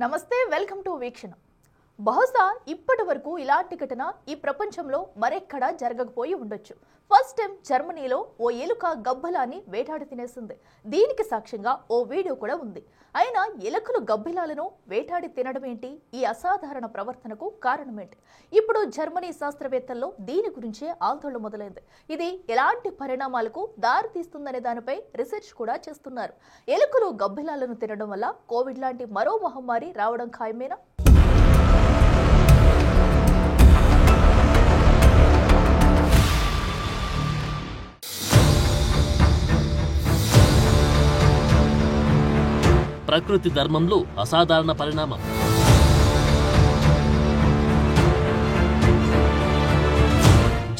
నమస్తే, welcome to వీక్షణ. బహుశా ఇప్పటి వరకు ఇలాంటి ఘటన ఈ ప్రపంచంలో మరెక్కడా జరగకపోయి ఉండొచ్చు. ఫస్ట్ టైం జర్మనీలో ఓ ఎలుక గబ్బలాన్ని వేటాడి తినేసింది. దీనికి సాక్ష్యంగా ఓ వీడియో కూడా ఉంది. అయినా ఎలుకలు గబ్బిలాలను వేటాడి తినడం ఏంటి? ఈ అసాధారణ ప్రవర్తనకు కారణమేంటి? ఇప్పుడు జర్మనీ శాస్త్రవేత్తల్లో దీని గురించే ఆందోళన మొదలైంది. ఇది ఎలాంటి పరిణామాలకు దారితీస్తుందనే దానిపై రీసెర్చ్ కూడా చేస్తున్నారు. ఎలుకలు గబ్బిలాలను తినడం వల్ల కోవిడ్ లాంటి మరో మహమ్మారి రావడం ఖాయమేనా? ప్రకృతి ధర్మంలో అసాధారణ పరిణామం.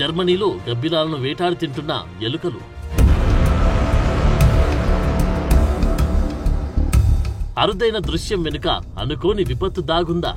జర్మనీలో గబ్బిలాలను వేటాడి తింటున్న ఎలుకలు. అరుదైన దృశ్యం వెనుక అనుకోని విపత్తు దాగుందా?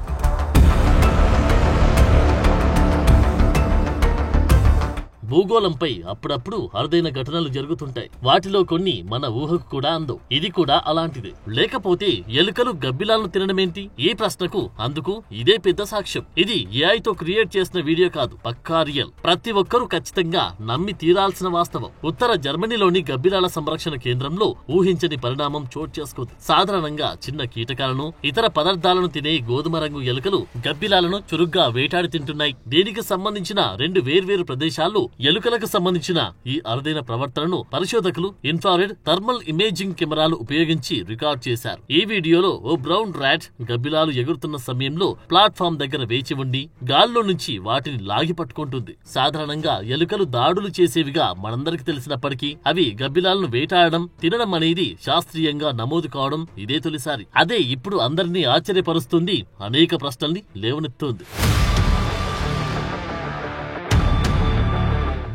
భూగోళంపై అప్పుడప్పుడు అరుదైన ఘటనలు జరుగుతుంటాయి. వాటిలో కొన్ని మన ఊహకు కూడా అందవు. ఇది కూడా అలాంటిదే. లేకపోతే ఎలుకలు గబ్బిలాలను తినడమేంటి? ఈ ప్రశ్నకు అందుకు ఇదే పెద్ద సాక్ష్యం. ఇది ఏఐతో క్రియేట్ చేసిన వీడియో కాదు, పక్కా రియల్. ప్రతి ఒక్కరూ ఖచ్చితంగా నమ్మి తీరాల్సిన వాస్తవం. ఉత్తర జర్మనీలోని గబ్బిలాల సంరక్షణ కేంద్రంలో ఊహించని పరిణామం చోటు చేసుకుంది. సాధారణంగా చిన్న కీటకాలను, ఇతర పదార్థాలను తినే గోధుమ రంగు ఎలుకలు గబ్బిలాలను చురుగ్గా వేటాడి తింటున్నాయి. దీనికి సంబంధించిన రెండు వేర్వేరు ప్రదేశాల్లో ఎలుకలకు సంబంధించిన ఈ అరుదైన ప్రవర్తనను పరిశోధకులు ఇన్ఫ్రారెడ్ థర్మల్ ఇమేజింగ్ కెమెరాలు ఉపయోగించి రికార్డ్ చేశారు. ఈ వీడియోలో ఓ బ్రౌన్ ర్యాట్ గబ్బిలాలు ఎగురుతున్న సమయంలో ప్లాట్ఫామ్ దగ్గర వేచి ఉండి గాల్లో నుంచి వాటిని లాగి పట్టుకుంటుంది. సాధారణంగా ఎలుకలు దాడులు చేసేవిగా మనందరికి తెలిసినప్పటికీ అవి గబ్బిలాలను వేటాడడం, తినడం అనేది శాస్త్రీయంగా నమోదు కావడం ఇదే తొలిసారి. అదే ఇప్పుడు అందరినీ ఆశ్చర్యపరుస్తుంది, అనేక ప్రశ్నల్ని లేవనెత్తుంది.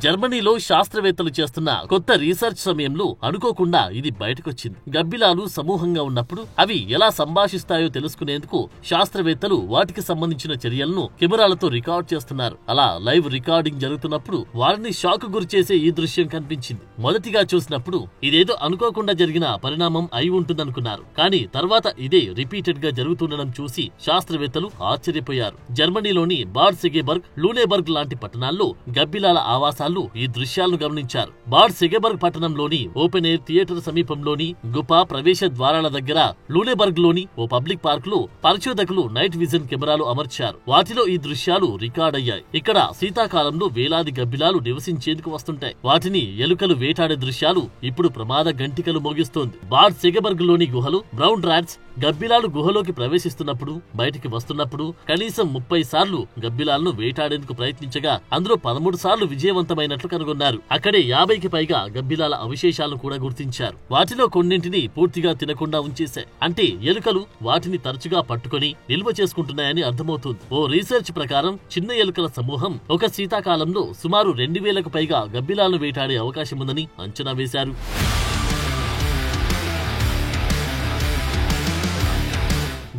జర్మనీలో శాస్త్రవేత్తలు చేస్తున్న కొత్త రీసెర్చ్ సమయంలో అనుకోకుండా ఇది బయటకొచ్చింది. గబ్బిలాలు సమూహంగా ఉన్నప్పుడు అవి ఎలా సంభాషిస్తాయో తెలుసుకునేందుకు శాస్త్రవేత్తలు వాటికి సంబంధించిన చర్యలను కెమెరాలతో రికార్డ్ చేస్తున్నారు. అలా లైవ్ రికార్డింగ్ జరుగుతున్నప్పుడు వారిని షాక్ గురిచేసే ఈ దృశ్యం కనిపించింది. మొదటిగా చూసినప్పుడు ఇదేదో అనుకోకుండా జరిగిన పరిణామం అయి ఉంటుందనుకున్నారు. కానీ తర్వాత ఇదే రిపీటెడ్ గా జరుగుతుండడం చూసి శాస్త్రవేత్తలు ఆశ్చర్యపోయారు. జర్మనీలోని బాడ్ సెగెబర్గ్, లూనేబర్గ్ లాంటి పట్టణాల్లో గబ్బిలాల ఆవాసాలు ఈ దృశ్యాలను గమనించారు. బాడ్ సెగెబర్గ్ పట్టణంలోని ఓపెన్ ఎయిర్ థియేటర్ సమీపంలోని గుపా ప్రవేశ ద్వారాల దగ్గర, లూనేబర్గ్ లోని ఓ పబ్లిక్ పార్క్ లో పరిశోధకులు నైట్ విజన్ కెమెరాలు అమర్చారు. వాటిలో ఈ దృశ్యాలు రికార్డ్ అయ్యాయి. ఇక్కడ శీతాకాలంలో వేలాది గబ్బిలాలు నివసించేందుకు వస్తుంటాయి. వాటిని ఎలుకలు వేటాడే దృశ్యాలు ఇప్పుడు ప్రమాద గంటికలు మోగిస్తోంది. బాడ్ సెగెబర్గ్ లోని గుహలు బ్రౌన్ ర్యాట్స్ గబ్బిలాలు గుహలోకి ప్రవేశిస్తున్నప్పుడు, బయటికి వస్తున్నప్పుడు కనీసం 30 సార్లు గబ్బిలాలను వేటాడేందుకు ప్రయత్నించగా అందులో 13 సార్లు విజయవంతమైనట్లు కనుగొన్నారు. అక్కడే 50కి పైగా గబ్బిలాల అవశేషాలను కూడా గుర్తించారు. వాటిలో కొన్నింటిని పూర్తిగా తినకుండా ఉంచేశాయి. అంటే ఎలుకలు వాటిని తరచుగా పట్టుకొని నిల్వ చేసుకుంటున్నాయని అర్థమవుతుంది. ఓ రీసెర్చ్ ప్రకారం చిన్న ఎలుకల సమూహం ఒక శీతాకాలంలో సుమారు 2000కు పైగా గబ్బిలాలను వేటాడే అవకాశం ఉందని అంచనా వేశారు.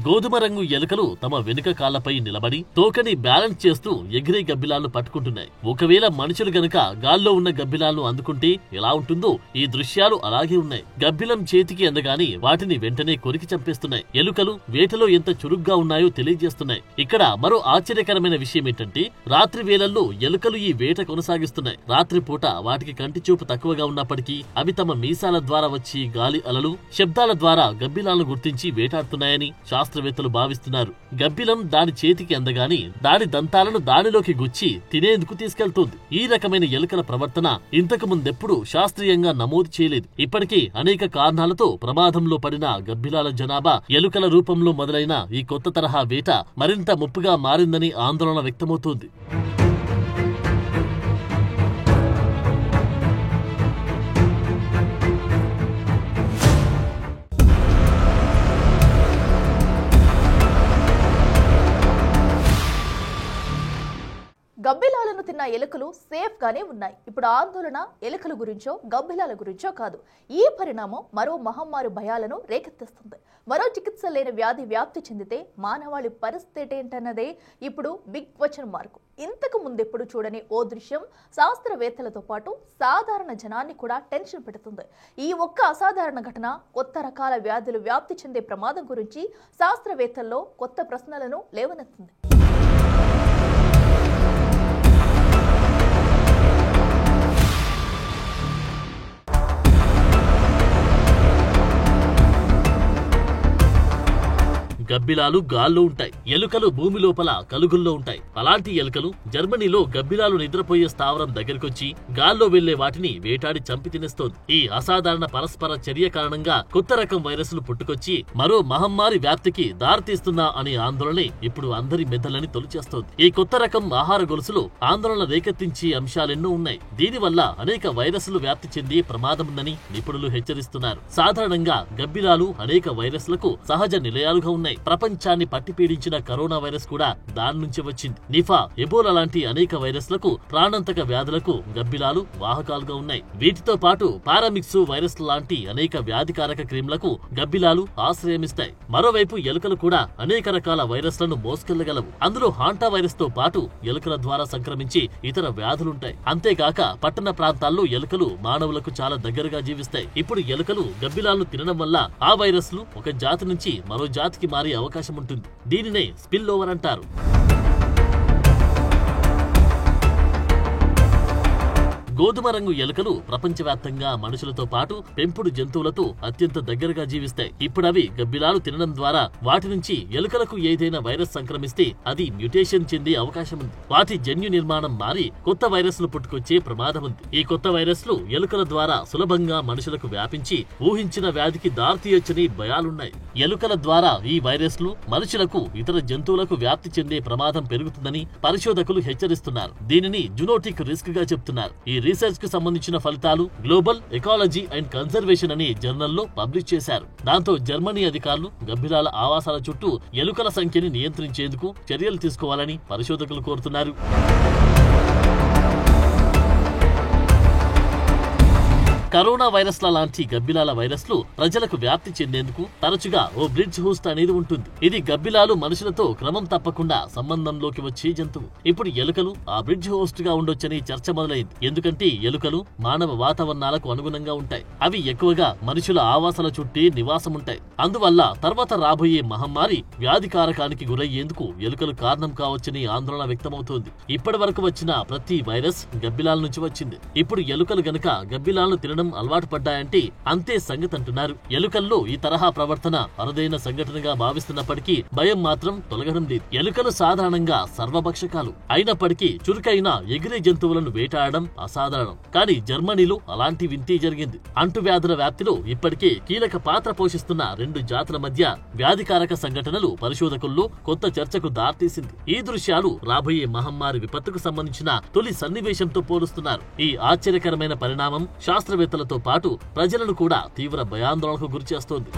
గోధుమ రంగు ఎలుకలు తమ వెనుక కాళ్లపై నిలబడి తోకని బ్యాలెన్స్ చేస్తూ ఎగిరే గబ్బిలాలను పట్టుకుంటున్నాయి. ఒకవేళ మనుషులు గనక గాల్లో ఉన్న గబ్బిలాలను అందుకుంటే ఎలా ఉంటుందో ఈ దృశ్యాలు అలాగే ఉన్నాయి. గబ్బిలం చేతికి అందగానే వాటిని వెంటనే కొరికి చంపేస్తున్నాయి. ఎలుకలు వేటలో ఎంత చురుగ్గా ఉన్నాయో తెలియజేస్తున్నాయి. ఇక్కడ మరో ఆశ్చర్యకరమైన విషయం ఏంటంటే రాత్రి వేళల్లో ఎలుకలు ఈ వేట కొనసాగిస్తున్నాయి. రాత్రిపూట వాటికి కంటి చూపు తక్కువగా ఉన్నప్పటికీ అవి తమ మీసాల ద్వారా వచ్చి గాలి అలలు, శబ్దాల ద్వారా గబ్బిలాలను గుర్తించి వేటాడుతున్నాయని శాస్త్రవేత్తలు భావిస్తున్నారు. గబ్బిలం దాని చేతికి అందగానే దాని దంతాలను దానిలోకి గుచ్చి తినేందుకు తీసుకెళ్తుంది. ఈ రకమైన ఎలుకల ప్రవర్తన ఇంతకు ముందెప్పుడు శాస్త్రీయంగా నమోదు చేయలేదు. ఇప్పటికే అనేక కారణాలతో ప్రమాదంలో పడిన గబ్బిలాల జనాభా ఎలుకల రూపంలో మొదలైన ఈ కొత్త తరహా వేట మరింత ముప్పుగా మారిందని ఆందోళన వ్యక్తమవుతోంది. గబ్బిలాలను తిన్న ఎలుకలు సేఫ్ గానే ఉన్నాయి. ఇప్పుడు ఆందోళన ఎలుకల గురించో గబ్బిలాల గురించో కాదు. ఈ పరిణామం మరో మహమ్మారి భయాలను రేకెత్తిస్తుంది. మరో చికిత్స లేని వ్యాధి వ్యాప్తి చెందితే మానవాళి పరిస్థితి ఏంటన్నదే ఇప్పుడు బిగ్ క్వశ్చన్ మార్క్. ఇంతకు ముందెప్పుడు చూడని ఓ దృశ్యం శాస్త్రవేత్తలతో పాటు సాధారణ జనాన్ని కూడా టెన్షన్ పెడుతుంది. ఈ ఒక్క అసాధారణ ఘటన కొత్త రకాల వ్యాధులు వ్యాప్తి చెందే ప్రమాదం గురించి శాస్త్రవేత్తల్లో కొత్త ప్రశ్నలను లేవనెత్తింది. గబ్బిలాలు గాల్లో ఉంటాయి, ఎలుకలు భూమి లోపల కలుగుల్లో ఉంటాయి. అలాంటి ఎలుకలు జర్మనీలో గబ్బిలాలు నిద్రపోయే స్థావరం దగ్గరికొచ్చి గాల్లో వెళ్లే వాటిని వేటాడి చంపి తినేస్తోంది. ఈ అసాధారణ పరస్పర చర్య కారణంగా కొత్త రకం వైరస్లు పుట్టుకొచ్చి మరో మహమ్మారి వ్యాప్తికి దారితీస్తున్నా అనే ఆందోళనే ఇప్పుడు అందరి మెదళ్ళని తొలిచేస్తోంది. ఈ కొత్త రకం ఆహార గొలుసులో ఆందోళన రేకెత్తించే అంశాలెన్నో ఉన్నాయి. దీనివల్ల అనేక వైరస్లు వ్యాప్తి చెందే ప్రమాదముందని నిపుణులు హెచ్చరిస్తున్నారు. సాధారణంగా గబ్బిలాలు అనేక వైరస్లకు సహజ నిలయాలుగా ఉన్నాయి. ప్రపంచాన్ని పట్టిపీడించిన కరోనా వైరస్ కూడా దాని నుంచి వచ్చింది. నిఫా, ఎబోలా లాంటి అనేక వైరస్లకు, ప్రాణాంతక వ్యాధులకు గబ్బిలాలు వాహకాలుగా ఉన్నాయి. వీటితో పాటు పారామిక్స్ వైరస్ లాంటి అనేక వ్యాధికారక క్రిములకు గబ్బిలాలు ఆశ్రయమిస్తాయి. మరోవైపు ఎలుకలు కూడా అనేక రకాల వైరస్లను మోసుకెళ్లగలవు. అందులో హాంటా వైరస్ తో పాటు ఎలుకల ద్వారా సంక్రమించి ఇతర వ్యాధులుంటాయి. అంతేగాక పట్టణ ప్రాంతాల్లో ఎలుకలు మానవులకు చాలా దగ్గరగా జీవిస్తాయి. ఇప్పుడు ఎలుకలు గబ్బిలాలను తినడం వల్ల ఆ వైరస్లు ఒక జాతి నుంచి మరో జాతికి మారే అవకాశం ఉంటుంది. దీనినే స్పిల్ ఓవర్ అంటారు. గోధుమ రంగు ఎలుకలు ప్రపంచవ్యాప్తంగా మనుషులతో పాటు పెంపుడు జంతువులతో అత్యంత దగ్గరగా జీవిస్తాయి. ఇప్పుడవి గబ్బిలాలు తినడం ద్వారా వాటి నుంచి ఎలుకలకు ఏదైనా వైరస్ సంక్రమిస్తే అది మ్యుటేషన్ చెందే అవకాశం ఉంది. వాటి జన్యు నిర్మాణం మారి కొత్త వైరస్లు పుట్టుకొచ్చే ప్రమాదం ఉంది. ఈ కొత్త వైరస్లు ఎలుకల ద్వారా సులభంగా మనుషులకు వ్యాపించి ఊహించిన వ్యాధికి దారితీయొచ్చని భయాలున్నాయి. ఎలుకల ద్వారా ఈ వైరస్లు మనుషులకు, ఇతర జంతువులకు వ్యాప్తి చెందే ప్రమాదం పెరుగుతుందని పరిశోధకులు హెచ్చరిస్తున్నారు. దీనిని జూనోటిక్ రిస్క్ గా చెప్తున్నారు. ఈ రీసెర్చ్ కు సంబంధించిన ఫలితాలు గ్లోబల్ ఎకాలజీ అండ్ కన్జర్వేషన్ అనే జర్నల్లో పబ్లిష్ చేశారు. దాంతో జర్మనీ అధికారులు గబ్బిలాల ఆవాసాల చుట్టూ ఎలుకల సంఖ్యని నియంత్రించేందుకు చర్యలు తీసుకోవాలని పరిశోధకులు కోరుతున్నారు. కరోనా వైరస్ల లాంటి గబ్బిలాల వైరస్లు ప్రజలకు వ్యాప్తి చెందేందుకు తరచుగా ఓ బ్రిడ్జ్ హోస్ట్ అనేది ఉంటుంది. ఇది గబ్బిలాలు మనుషులతో క్రమం తప్పకుండా సంబంధంలోకి వచ్చే జంతువు. ఇప్పుడు ఎలుకలు ఆ బ్రిడ్జ్ హోస్ట్ గా ఉండొచ్చని చర్చ మొదలైంది. ఎందుకంటే ఎలుకలు మానవ వాతావరణాలకు అనుగుణంగా ఉంటాయి. అవి ఎక్కువగా మనుషుల ఆవాసాల చుట్టే నివాసం ఉంటాయి. అందువల్ల తర్వాత రాబోయే మహమ్మారి వ్యాధికారకానికి గురయ్యేందుకు ఎలుకలు కారణం కావచ్చని ఆందోళన వ్యక్తమవుతోంది. ఇప్పటి వరకు వచ్చిన ప్రతి వైరస్ గబ్బిలాల నుంచి వచ్చింది. ఇప్పుడు ఎలుకలు గనక గబ్బిలాలను తినడం అలవాటు పడ్డాయంటే అంతే సంగతి అంటున్నారు. ఎలుకల్లో ఈ తరహా ప్రవర్తన అరుదైన సంఘటనగా భావిస్తున్నప్పటికీ భయం మాత్రం తొలగడం లేదు. ఎలుకలు సాధారణంగా సర్వభక్షకాలు అయినప్పటికీ చురుకైన ఎగిరే జంతువులను వేటాడడం అసాధారణం. కానీ జర్మనీలో అలాంటి వింతే జరిగింది. అంటువ్యాధుల వ్యాప్తిలో ఇప్పటికే కీలక పాత్ర పోషిస్తున్న రెండు జాతుల మధ్య వ్యాధికారక సంఘటనలు పరిశోధకుల్లో కొత్త చర్చకు దారితీసింది. ఈ దృశ్యాలు రాబోయే మహమ్మారి విపత్తుకు సంబంధించిన తొలి సన్నివేశంతో పోలుస్తున్నారు. ఈ ఆశ్చర్యకరమైన పరిణామం శాస్త్రవేత్తలతో పాటు ప్రజలను కూడా తీవ్ర భయాందోళనకు గురిచేస్తోంది.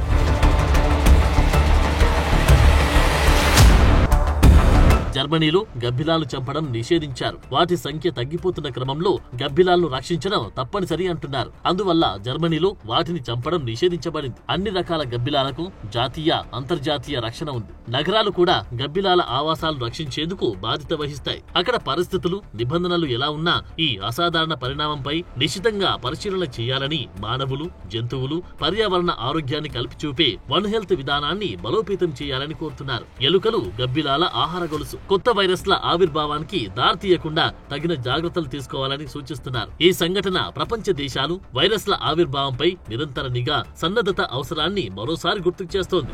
జర్మనీలో గబ్బిలాలు చంపడం నిషేధించారు. వాటి సంఖ్య తగ్గిపోతున్న క్రమంలో గబ్బిలాలను రక్షించడం తప్పనిసరి అంటున్నారు. అందువల్ల జర్మనీలో వాటిని చంపడం నిషేధించబడింది. అన్ని రకాల గబ్బిలాలకు జాతీయ, అంతర్జాతీయ రక్షణ ఉంది. నగరాలు కూడా గబ్బిలాల ఆవాసాలు రక్షించేందుకు బాధ్యత వహిస్తాయి. అక్కడ పరిస్థితులు, నిబంధనలు ఎలా ఉన్నా ఈ అసాధారణ పరిణామంపై నిశితంగా పరిశీలన చేయాలని మానవులు, జంతువులు, పర్యావరణ ఆరోగ్యాన్ని కలిపి చూపే వన్ హెల్త్ విధానాన్ని బలోపేతం చేయాలని కోరుతున్నారు. ఎలుకలు గబ్బిలాల ఆహార గొలుసు. కొత్త వైరస్ల ఆవిర్భావానికి దారితీయకుండా తగిన జాగ్రత్తలు తీసుకోవాలని సూచిస్తున్నారు. ఈ సంఘటన ప్రపంచ దేశాలు వైరస్ల ఆవిర్భావంపై నిరంతర నిఘా, సన్నద్ధత అవసరాన్ని మరోసారి గుర్తుకు చేస్తోంది.